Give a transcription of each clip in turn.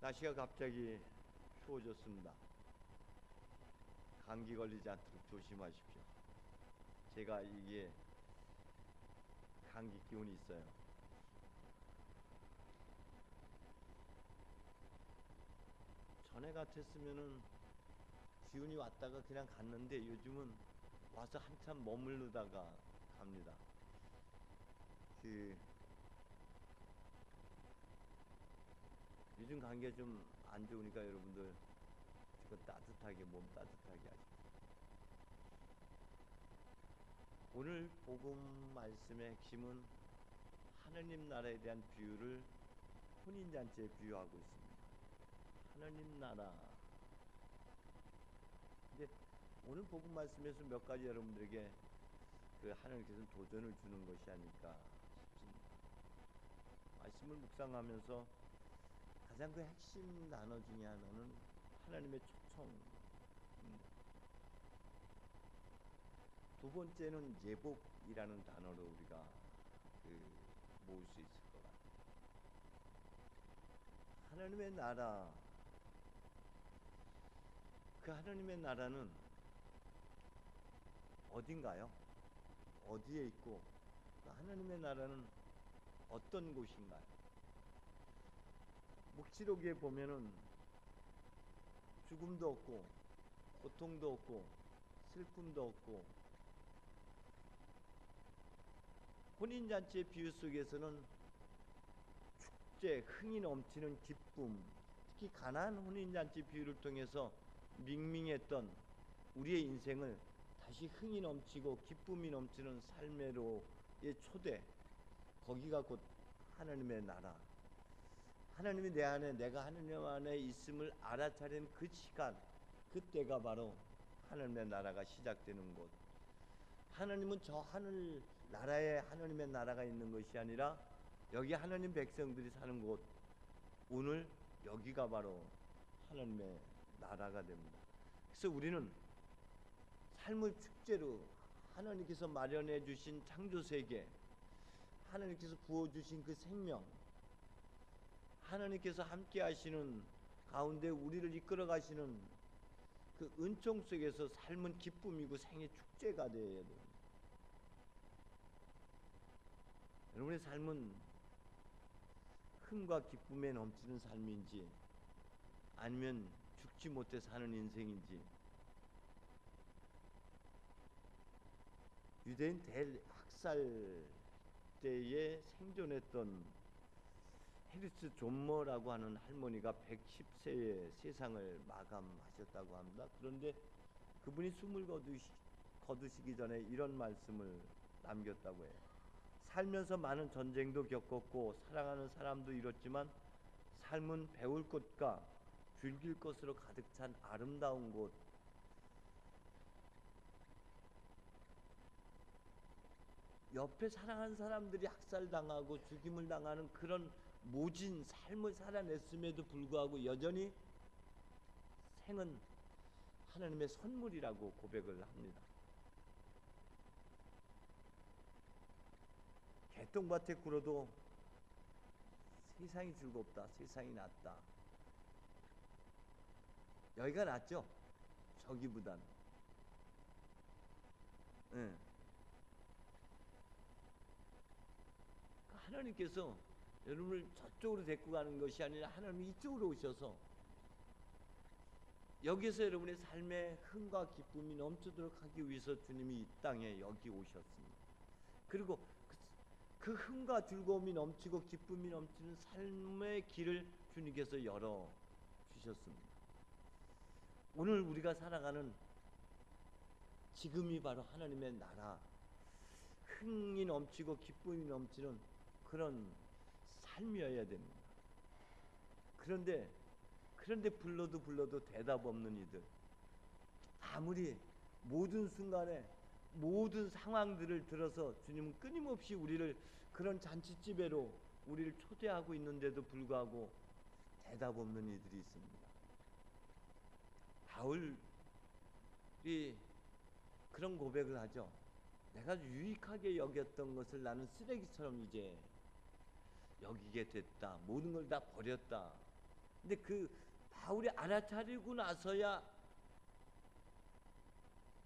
날씨가 갑자기 추워졌습니다. 감기 걸리지 않도록 조심하십시오. 제가 이게 감기 기운이 있어요. 전에 같았으면은 기운이 왔다가 그냥 갔는데 요즘은 와서 한참 머무르다가 갑니다. 요즘 감기가 좀 안 좋으니까 여러분들 지금 따뜻하게 몸 따뜻하게 하십시오. 오늘 복음 말씀의 핵심은 하느님 나라에 대한 비유를 혼인잔치에 비유하고 있습니다. 하느님 나라. 근데 오늘 복음 말씀에서 몇 가지 여러분들에게 하나님께서 도전을 주는 것이 아닐까 싶습니다. 말씀을 묵상하면서 가장 핵심 단어 중에 하나는 하나님의 초청입니다. 두 번째는 예복이라는 단어로 우리가 모을 수 있을 것 같아요. 하나님의 나라, 그 하나님의 나라는 어딘가요? 어디에 있고 그 하나님의 나라는 어떤 곳인가요? 묵시록에 보면은 죽음도 없고 고통도 없고 슬픔도 없고 혼인잔치의 비유 속에서는 축제, 흥이 넘치는 기쁨, 특히 가나안 혼인잔치 비유를 통해서 밍밍했던 우리의 인생을 다시 흥이 넘치고 기쁨이 넘치는 삶으로의 초대, 거기가 곧 하나님의 나라. 하나님이 내 안에, 내가 하나님 안에 있음을 알아차린 그 시간, 그때가 바로 하나님의 나라가 시작되는 곳. 하나님은 저 하늘 나라에 하나님의 나라가 있는 것이 아니라 여기 하나님 백성들이 사는 곳, 오늘 여기가 바로 하나님의 나라가 됩니다. 그래서 우리는 삶을 축제로 하나님께서 마련해 주신 창조세계, 하나님께서 부어주신 그 생명, 하나님께서 함께 하시는 가운데 우리를 이끌어 가시는 그 은총 속에서 삶은 기쁨이고 생의 축제가 되어야 됩니다. 여러분의 삶은 흥과 기쁨에 넘치는 삶인지 아니면 죽지 못해 사는 인생인지. 유대인 대학살 때에 생존했던 해리스 존머라고 하는 할머니가 110세에 세상을 마감하셨다고 합니다. 그런데 그분이 숨을 거두시기 전에 이런 말씀을 남겼다고 해요. 살면서 많은 전쟁도 겪었고 사랑하는 사람도 잃었지만 삶은 배울 것과 즐길 것으로 가득 찬 아름다운 곳. 옆에 사랑하는 사람들이 학살당하고 죽임을 당하는 그런 모진 삶을 살아냈음에도 불구하고 여전히 생은 하나님의 선물이라고 고백을 합니다. 개똥밭에 굴어도 세상이 즐겁다, 세상이 낫다. 여기가 낫죠? 저기보단. 네. 하나님께서 여러분을 저쪽으로 데리고 가는 것이 아니라 하나님이 이쪽으로 오셔서 여기서 여러분의 삶의 흥과 기쁨이 넘치도록 하기 위해서 주님이 이 땅에 여기 오셨습니다. 그리고 그 흥과 즐거움이 넘치고 기쁨이 넘치는 삶의 길을 주님께서 열어 주셨습니다. 오늘 우리가 살아가는 지금이 바로 하나님의 나라, 흥이 넘치고 기쁨이 넘치는 그런 삶이어야 됩니다. 그런데 불러도 대답 없는 이들, 아무리 모든 순간에 모든 상황들을 들어서 주님은 끊임없이 우리를 그런 잔치집에로 우리를 초대하고 있는데도 불구하고 대답 없는 이들이 있습니다. 바울이 그런 고백을 하죠. 내가 유익하게 여겼던 것을 나는 쓰레기처럼 이제 여기게 됐다. 모든 걸 다 버렸다. 근데 그 바울이 알아차리고 나서야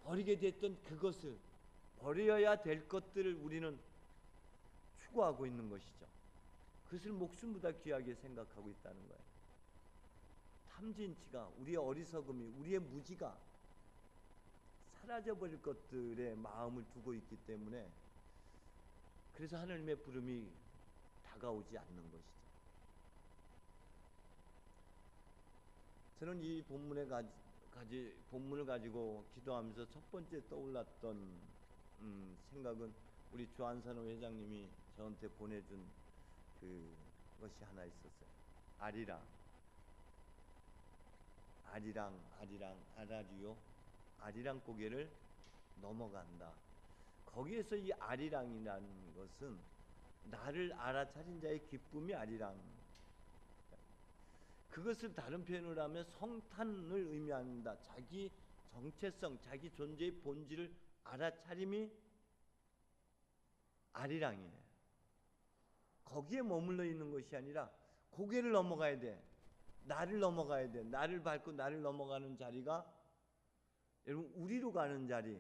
버리게 됐던 그것을, 버려야 될 것들을 우리는 추구하고 있는 것이죠. 그것을 목숨보다 귀하게 생각하고 있다는 거예요. 탐진치가, 우리의 어리석음이, 우리의 무지가 사라져버릴 것들에 마음을 두고 있기 때문에, 그래서 하나님의 부름이 다가오지 않는 것이죠. 저는 이 본문을 가지고 기도하면서 첫 번째 떠올랐던 생각은 우리 조한산호 회장님이 저한테 보내준 그것이 하나 있었어요. 아리랑, 아리랑 고개를 넘어간다. 거기에서 이 아리랑이라는 것은 나를 알아차린 자의 기쁨이 아리랑. 그것을 다른 표현을 하면 성탄을 의미한다. 자기 정체성, 자기 존재의 본질을 알아차림이 아리랑이에요. 거기에 머물러 있는 것이 아니라 고개를 넘어가야 돼. 나를 넘어가야 돼. 나를 밟고 나를 넘어가는 자리가, 여러분, 우리로 가는 자리,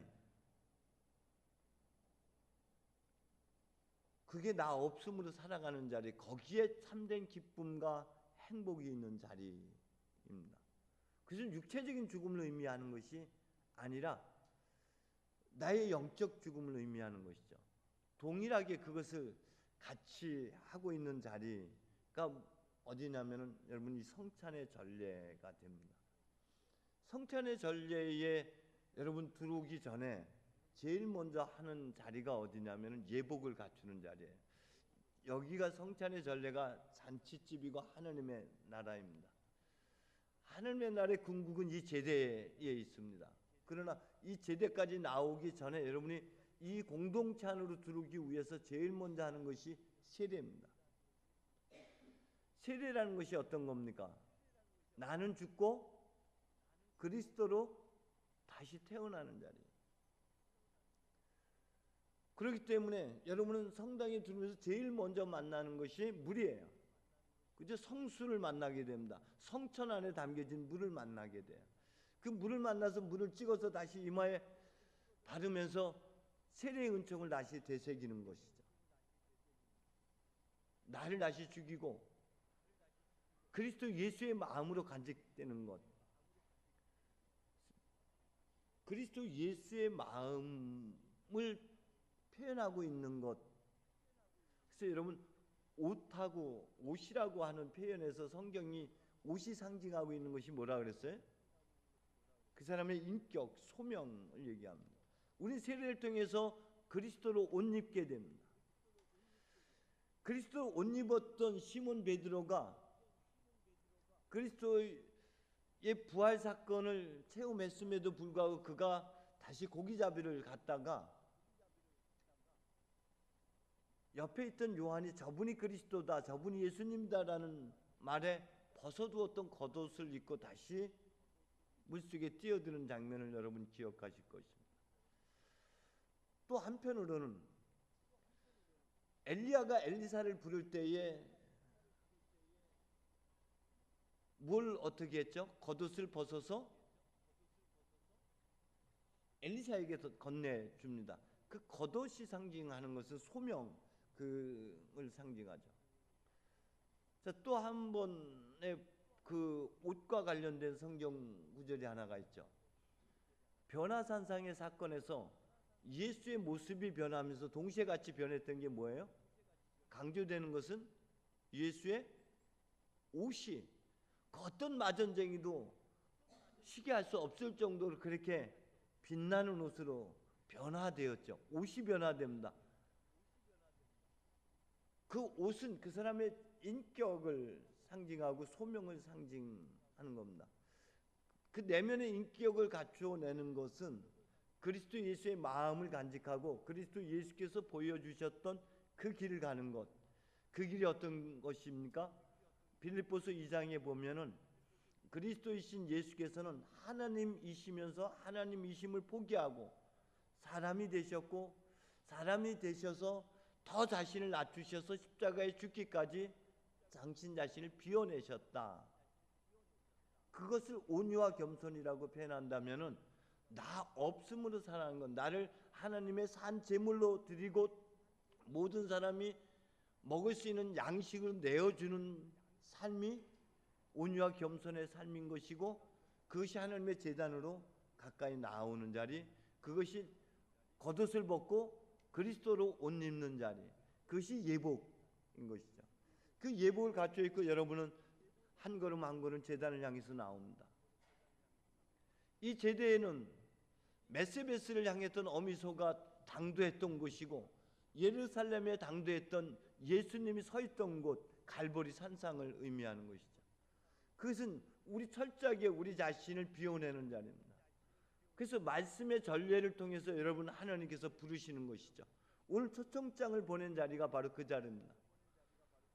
그게 나 없음으로 살아가는 자리, 거기에 참된 기쁨과 행복이 있는 자리입니다. 그것은 육체적인 죽음을 의미하는 것이 아니라 나의 영적 죽음을 의미하는 것이죠. 동일하게 그것을 같이 하고 있는 자리가 어디냐면은 여러분, 이 성찬의 전례가 됩니다. 성찬의 전례에 여러분 들어오기 전에 제일 먼저 하는 자리가 어디냐면은 예복을 갖추는 자리예요. 여기가 성찬의 전례가 잔치집이고 하나님의 나라입니다. 하나님의 나라의 궁극은 이 제대에 있습니다. 그러나 이 제대까지 나오기 전에 여러분이 이 공동체 안으로 들어오기 위해서 제일 먼저 하는 것이 세례입니다. 세례라는 것이 어떤 겁니까? 나는 죽고 그리스도로 다시 태어나는 자리. 그렇기 때문에 여러분은 성당에 들어오면서 제일 먼저 만나는 것이 물이에요. 그죠? 성수를 만나게 됩니다. 성천 안에 담겨진 물을 만나게 돼요. 그 물을 만나서 물을 찍어서 다시 이마에 바르면서 세례의 은총을 다시 되새기는 것이죠. 나를 다시 죽이고 그리스도 예수의 마음으로 간직되는 것, 그리스도 예수의 마음을 표현하고 있는 것. 그래서 여러분, 옷이라고 하는 표현에서 성경이 옷이 상징하고 있는 것이 뭐라 그랬어요? 그 사람의 인격, 소명을 얘기합니다. 우리 세례를 통해서 그리스도로 옷 입게 됩니다. 그리스도로 옷 입었던 시몬 베드로가 그리스도의 부활 사건을 체험했음에도 불구하고 그가 다시 고기잡이를 갔다가 옆에 있던 요한이 저분이 그리스도다, 저분이 예수님이다라는 말에 벗어두었던 겉옷을 입고 다시 물속에 뛰어드는 장면을 여러분 기억하실 것입니다. 또 한편으로는 엘리야가 엘리사를 부를 때에 뭘 어떻게 했죠? 겉옷을 벗어서 엘리사에게 건네줍니다. 그 겉옷이 상징하는 것은 소명, 그걸 상징하죠. 자, 또 한 번의 그 옷과 관련된 성경 구절이 하나가 있죠. 변화산상의 사건에서 예수의 모습이 변하면서 동시에 같이 변했던 게 뭐예요? 강조되는 것은 예수의 옷이, 그 어떤 마전쟁이도 쉬게 할 수 없을 정도로 그렇게 빛나는 옷으로 변화되었죠. 옷이 변화됩니다. 그 옷은 그 사람의 인격을 상징하고 소명을 상징하는 겁니다. 그 내면의 인격을 갖추어내는 것은 그리스도 예수의 마음을 간직하고 그리스도 예수께서 보여주셨던 그 길을 가는 것. 그 길이 어떤 것입니까? 빌립보서 2장에 보면은 그리스도이신 예수께서는 하나님이시면서 하나님이심을 포기하고 사람이 되셨고, 사람이 되셔서 더 자신을 낮추셔서 십자가에 죽기까지 당신 자신을 비워내셨다. 그것을 온유와 겸손이라고 표현한다면은 나 없음으로 살아가는 것, 나를 하나님의 산 제물로 드리고 모든 사람이 먹을 수 있는 양식을 내어주는 삶이 온유와 겸손의 삶인 것이고, 그것이 하나님의 제단으로 가까이 나오는 자리, 그것이 겉옷을 벗고 그리스도로 옷 입는 자리, 그것이 예복인 것이죠. 그 예복을 갖춰 있고 여러분은 한 걸음 한 걸음 제단을 향해서 나옵니다. 이 제대에는 메세베스를 향했던 어미소가 당도했던 곳이고, 예루살렘에 당도했던 예수님이 서 있던 곳 갈보리 산상을 의미하는 것이죠. 그것은 우리 철저하게 우리 자신을 비워내는 자리입니다. 그래서 말씀의 전례를 통해서 여러분 하나님께서 부르시는 것이죠. 오늘 초청장을 보낸 자리가 바로 그 자리입니다.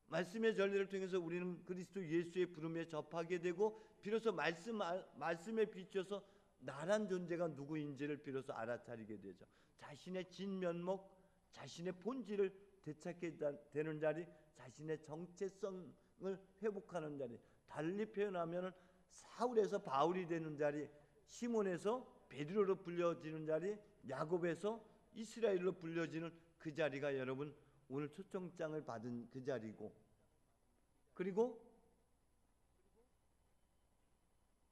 말씀의 전례를 통해서 우리는 그리스도 예수의 부름에 접하게 되고, 비로소 말씀에 비춰서 나란 존재가 누구인지를 비로소 알아차리게 되죠. 자신의 진면목, 자신의 본질을 되찾게 되는 자리, 자신의 정체성을 회복하는 자리, 달리 표현하면 사울에서 바울이 되는 자리, 시몬에서 베드로로 불려지는 자리, 야곱에서 이스라엘로 불려지는 그 자리가 여러분 오늘 초청장을 받은 그 자리고, 그리고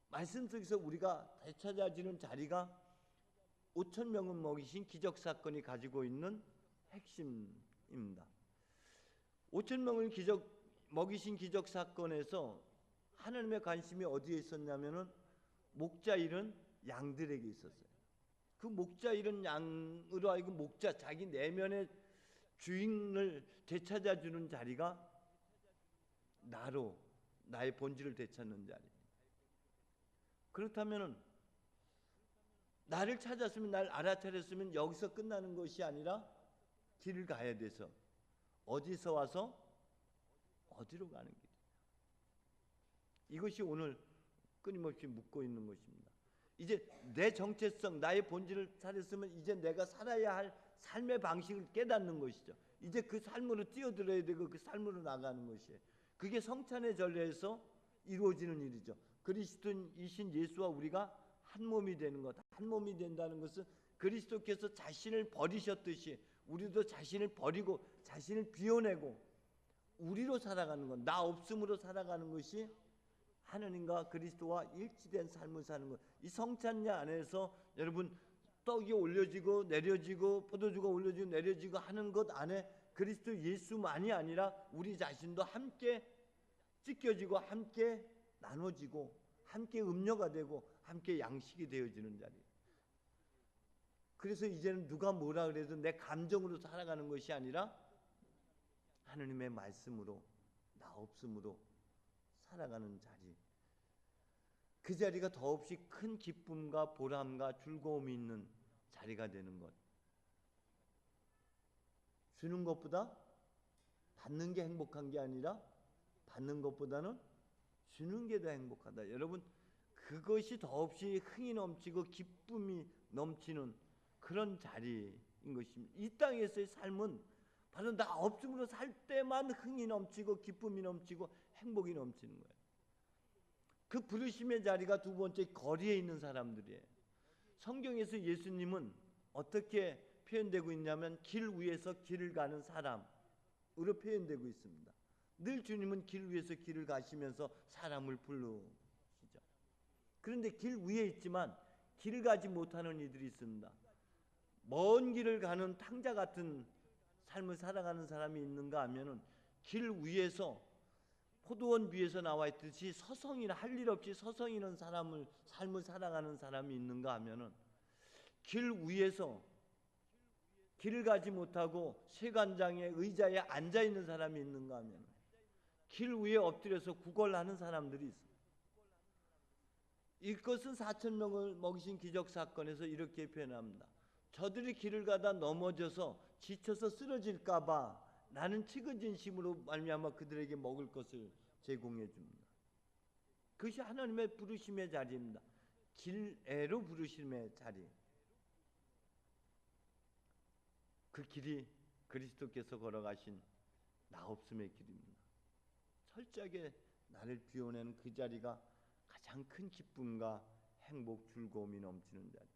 말씀 속에서 우리가 되찾아지는 자리가 5천 명을 먹이신 기적 사건이 가지고 있는 핵심입니다. 5천 명을 먹이신 기적 사건에서 하나님의 관심이 어디에 있었냐면은 목자 잃은 양들에게 있었어요. 그 목자 잃은 양으로 하여금 목자 자기 내면의 주인을 되찾아주는 자리가 나로 나의 본질을 되찾는 자리. 그렇다면은 나를 찾았으면, 날 알아차렸으면 여기서 끝나는 것이 아니라 길을 가야 돼서 어디서 와서 어디로 가는 길. 이것이 오늘 끊임없이 묻고 있는 것입니다. 이제 내 정체성, 나의 본질을 찾았으면 이제 내가 살아야 할 삶의 방식을 깨닫는 것이죠. 이제 그 삶으로 뛰어들어야 되고 그 삶으로 나가는 것이에요. 그게 성찬의 전례에서 이루어지는 일이죠. 그리스도이신 예수와 우리가 한 몸이 되는 것, 한 몸이 된다는 것은 그리스도께서 자신을 버리셨듯이 우리도 자신을 버리고 자신을 비워내고 우리로 살아가는 것, 나 없음으로 살아가는 것이 하나님과 그리스도와 일치된 삶을 사는 것. 이 성찬례 안에서 여러분 떡이 올려지고 내려지고 포도주가 올려지고 내려지고 하는 것 안에 그리스도 예수만이 아니라 우리 자신도 함께 찢겨지고 함께 나눠지고 함께 음료가 되고 함께 양식이 되어지는 자리. 그래서 이제는 누가 뭐라 그래도 내 감정으로 살아가는 것이 아니라 하나님의 말씀으로, 나 없음으로 살아가는 자리. 그 자리가 더없이 큰 기쁨과 보람과 즐거움이 있는 자리가 되는 것. 주는 것보다 받는 게 행복한 게 아니라 받는 것보다는 주는 게 더 행복하다. 여러분, 그것이 더없이 흥이 넘치고 기쁨이 넘치는 그런 자리인 것입니다. 이 땅에서의 삶은 바로 나 없음으로 살 때만 흥이 넘치고 기쁨이 넘치고 행복이 넘치는 거예요. 그 부르심의 자리가 두 번째 거리에 있는 사람들이에요. 성경에서 예수님은 어떻게 표현되고 있냐면 길 위에서 길을 가는 사람으로 표현되고 있습니다. 늘 주님은 길 위에서 길을 가시면서 사람을 부르시죠. 그런데 길 위에 있지만 길을 가지 못하는 이들이 있습니다. 먼 길을 가는 탕자 같은 삶을 살아가는 사람이 있는가 하면은 길 위에서 포도원 위에서 나와 있듯이 서성이나 할 일 없이 서성이는 삶을 살아가는 사람이 있는가 하면은 길 위에서 길을 가지 못하고 세관장의 의자에 앉아 있는 사람이 있는가 하면 길 위에 엎드려서 구걸하는 사람들이 있습니다. 이것은 4천 명을 먹이신 기적 사건에서 이렇게 표현합니다. 저들이 길을 가다 넘어져서 지쳐서 쓰러질까 봐 나는 치근진 심으로 말미암아 그들에게 먹을 것을 제공해 줍니다. 그것이 하나님의 부르심의 자리입니다. 길애로 부르심의 자리. 그 길이 그리스도께서 걸어가신 나 없음의 길입니다. 철저하게 나를 비워내는 그 자리가 가장 큰 기쁨과 행복, 즐거움이 넘치는 자리.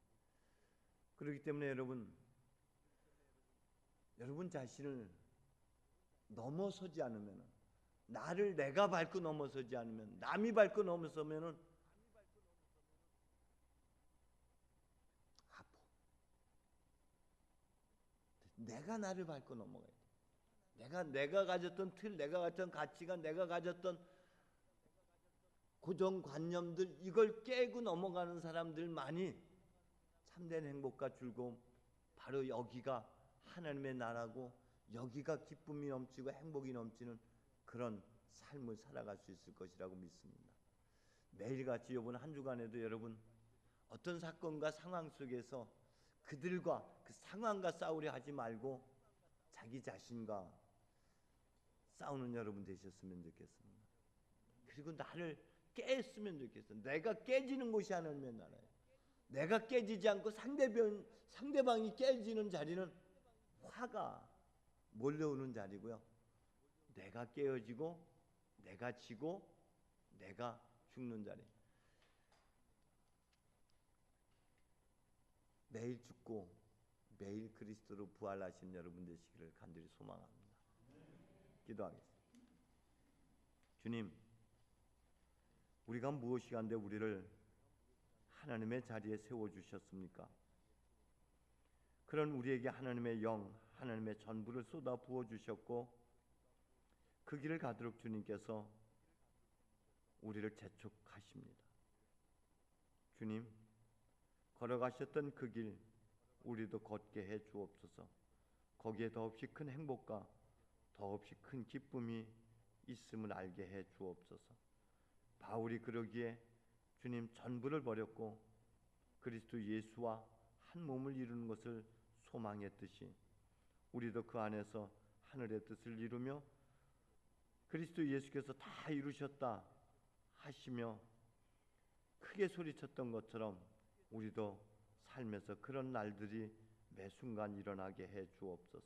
그렇기 때문에 여러분 자신을 넘어서지 않으면, 나를 내가 밟고 넘어서지 않으면, 남이 밟고 넘어서면은 아파. 내가 나를 밟고 넘어가야 돼. 내가 가졌던 틀, 내가 가졌던 가치관, 내가 가졌던 고정관념들, 이걸 깨고 넘어가는 사람들만이 참된 행복과 즐거움, 바로 여기가 하나님의 나라고, 여기가 기쁨이 넘치고 행복이 넘치는 그런 삶을 살아갈 수 있을 것이라고 믿습니다. 매일같이 이번 한 주간에도 여러분 어떤 사건과 상황 속에서 그들과 그 상황과 싸우려 하지 말고 자기 자신과 싸우는 여러분 되셨으면 좋겠습니다. 그리고 나를 깼으면 좋겠어. 내가 깨지는 곳이 하나님의 나라예요. 내가 깨지지 않고 상대방이 깨지는 자리는 화가 몰려오는 자리고요. 내가 깨어지고 내가 지고 내가 죽는 자리. 매일 죽고 매일 그리스도로 부활하신 여러분 되시기를 간절히 소망합니다. 기도하겠습니다. 주님, 우리가 무엇이 간데 우리를 하나님의 자리에 세워주셨습니까? 그런 우리에게 하나님의 영, 하나님의 전부를 쏟아 부어주셨고 그 길을 가도록 주님께서 우리를 재촉하십니다. 주님, 걸어가셨던 그 길 우리도 걷게 해 주옵소서. 거기에 더없이 큰 행복과 더없이 큰 기쁨이 있음을 알게 해 주옵소서. 바울이 그러기에 주님 전부를 버렸고 그리스도 예수와 한 몸을 이루는 것을 소망했듯이 우리도 그 안에서 하늘의 뜻을 이루며 그리스도 예수께서 다 이루셨다 하시며 크게 소리쳤던 것처럼 우리도 삶에서 그런 날들이 매 순간 일어나게 해 주옵소서.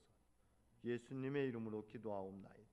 예수님의 이름으로 기도하옵나이다.